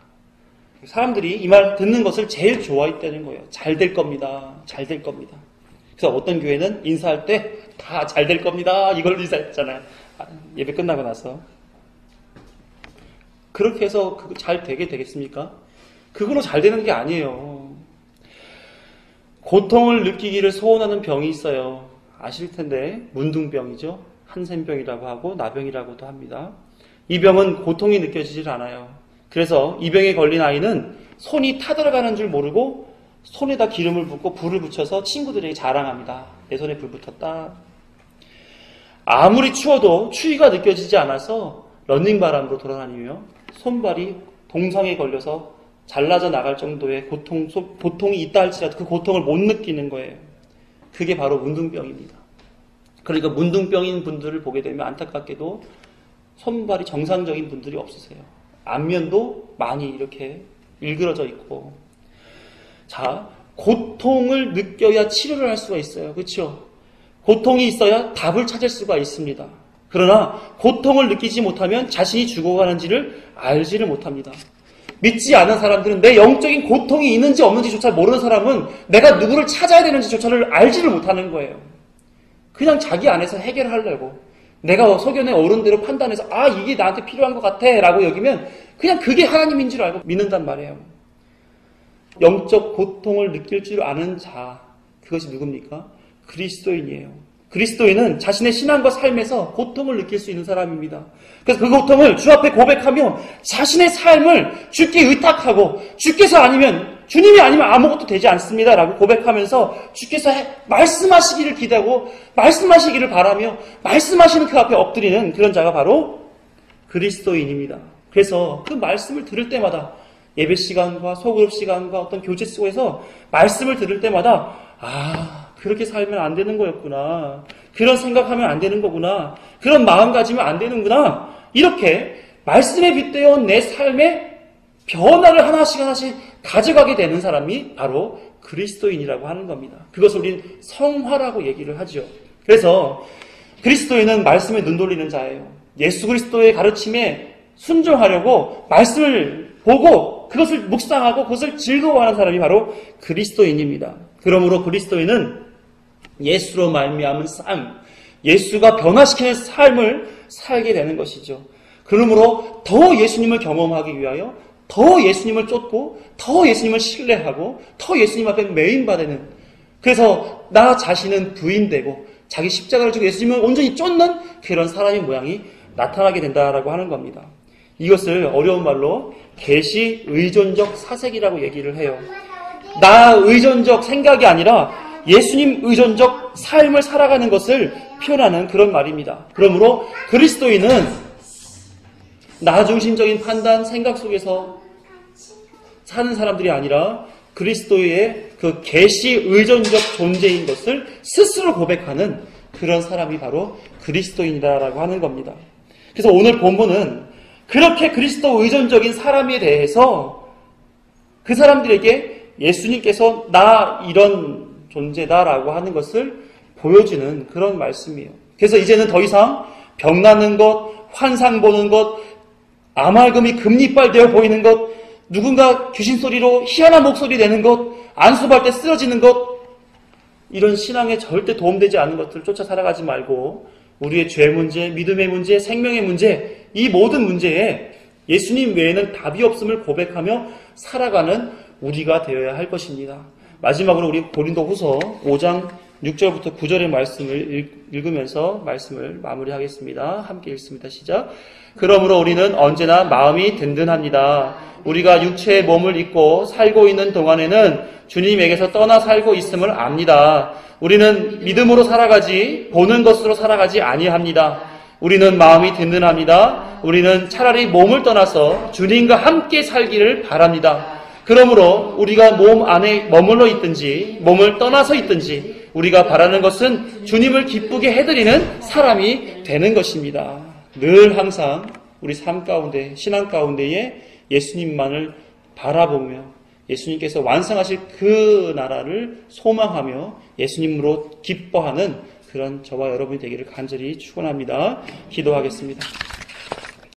사람들이 이 말 듣는 것을 제일 좋아했다는 거예요. 잘 될 겁니다. 잘 될 겁니다. 그래서 어떤 교회는 인사할 때 다 잘 될 겁니다. 이걸 인사했잖아요. 예배 끝나고 나서. 그렇게 해서 그거 잘 되게 되겠습니까? 그걸로 잘 되는 게 아니에요. 고통을 느끼기를 소원하는 병이 있어요. 아실 텐데 문둥병이죠. 한센병이라고 하고 나병이라고도 합니다. 이 병은 고통이 느껴지질 않아요. 그래서 이 병에 걸린 아이는 손이 타들어가는 줄 모르고 손에다 기름을 붓고 불을 붙여서 친구들에게 자랑합니다. 내 손에 불 붙었다. 아무리 추워도 추위가 느껴지지 않아서 런닝바람으로 돌아다니며 손발이 동상에 걸려서 잘라져 나갈 정도의 고통이 있다 할지라도 그 고통을 못 느끼는 거예요. 그게 바로 문둥병입니다. 그러니까 문둥병인 분들을 보게 되면 안타깝게도 손발이 정상적인 분들이 없으세요. 안면도 많이 이렇게 일그러져 있고. 자, 고통을 느껴야 치료를 할 수가 있어요. 그렇죠? 고통이 있어야 답을 찾을 수가 있습니다. 그러나 고통을 느끼지 못하면 자신이 죽어가는지를 알지를 못합니다. 믿지 않은 사람들은 내 영적인 고통이 있는지 없는지조차 모르는 사람은 내가 누구를 찾아야 되는지조차를 알지를 못하는 거예요. 그냥 자기 안에서 해결하려고 내가 소견의 어른대로 판단해서 이게 나한테 필요한 것 같아 라고 여기면 그냥 그게 하나님인 줄 알고 믿는단 말이에요. 영적 고통을 느낄 줄 아는 자, 그것이 누굽니까? 그리스도인이에요. 그리스도인은 자신의 신앙과 삶에서 고통을 느낄 수 있는 사람입니다. 그래서 그 고통을 주 앞에 고백하며 자신의 삶을 주께 의탁하고 주께서 아니면 주님이 아니면 아무것도 되지 않습니다 라고 고백하면서 주께서 말씀하시기를 기대하고 말씀하시기를 바라며 말씀하시는 그 앞에 엎드리는 그런 자가 바로 그리스도인입니다. 그래서 그 말씀을 들을 때마다 예배 시간과 소그룹 시간과 어떤 교제 속에서 말씀을 들을 때마다 그렇게 살면 안 되는 거였구나. 그런 생각하면 안 되는 거구나. 그런 마음 가지면 안 되는구나. 이렇게 말씀에 빗대어 내 삶의 변화를 하나씩 가져가게 되는 사람이 바로 그리스도인이라고 하는 겁니다. 그것을 우리는 성화라고 얘기를 하죠. 그래서 그리스도인은 말씀에 눈 돌리는 자예요. 예수 그리스도의 가르침에 순종하려고 말씀을 보고 그것을 묵상하고 그것을 즐거워하는 사람이 바로 그리스도인입니다. 그러므로 그리스도인은 예수로 말미암은 삶, 예수가 변화시키는 삶을 살게 되는 것이죠. 그러므로 더 예수님을 경험하기 위하여 더 예수님을 쫓고 더 예수님을 신뢰하고 더 예수님 앞에 매인받는, 그래서 나 자신은 부인되고 자기 십자가를 지고 예수님을 온전히 쫓는 그런 사람의 모양이 나타나게 된다라고 하는 겁니다. 이것을 어려운 말로 계시 의존적 사색이라고 얘기를 해요. 나 의존적 생각이 아니라 예수님 의존적 삶을 살아가는 것을 표현하는 그런 말입니다. 그러므로 그리스도인은 나 중심적인 판단, 생각 속에서 사는 사람들이 아니라 그리스도의 그 계시 의존적 존재인 것을 스스로 고백하는 그런 사람이 바로 그리스도인이다라고 하는 겁니다. 그래서 오늘 본문은 그렇게 그리스도 의존적인 사람에 대해서 그 사람들에게 예수님께서 나 이런 존재다라고 하는 것을 보여주는 그런 말씀이에요. 그래서 이제는 더 이상 병나는 것, 환상 보는 것, 아말금이 금리빨되어 보이는 것, 누군가 귀신 소리로 희한한 목소리 내는 것, 안수할 때 쓰러지는 것, 이런 신앙에 절대 도움되지 않는 것들을 쫓아 살아가지 말고 우리의 죄 문제, 믿음의 문제, 생명의 문제, 이 모든 문제에 예수님 외에는 답이 없음을 고백하며 살아가는 우리가 되어야 할 것입니다. 마지막으로 우리 고린도후서 5장 6절부터 9절의 말씀을 읽으면서 말씀을 마무리하겠습니다. 함께 읽습니다. 시작. 그러므로 우리는 언제나 마음이 든든합니다. 우리가 육체의 몸을 입고 살고 있는 동안에는 주님에게서 떠나 살고 있음을 압니다. 우리는 믿음으로 살아가지 보는 것으로 살아가지 아니합니다. 우리는 마음이 든든합니다. 우리는 차라리 몸을 떠나서 주님과 함께 살기를 바랍니다. 그러므로 우리가 몸 안에 머물러 있든지 몸을 떠나서 있든지 우리가 바라는 것은 주님을 기쁘게 해드리는 사람이 되는 것입니다. 늘 항상 우리 삶 가운데, 신앙 가운데에 예수님만을 바라보며 예수님께서 완성하실 그 나라를 소망하며 예수님으로 기뻐하는 그런 저와 여러분이 되기를 간절히 축원합니다. 기도하겠습니다.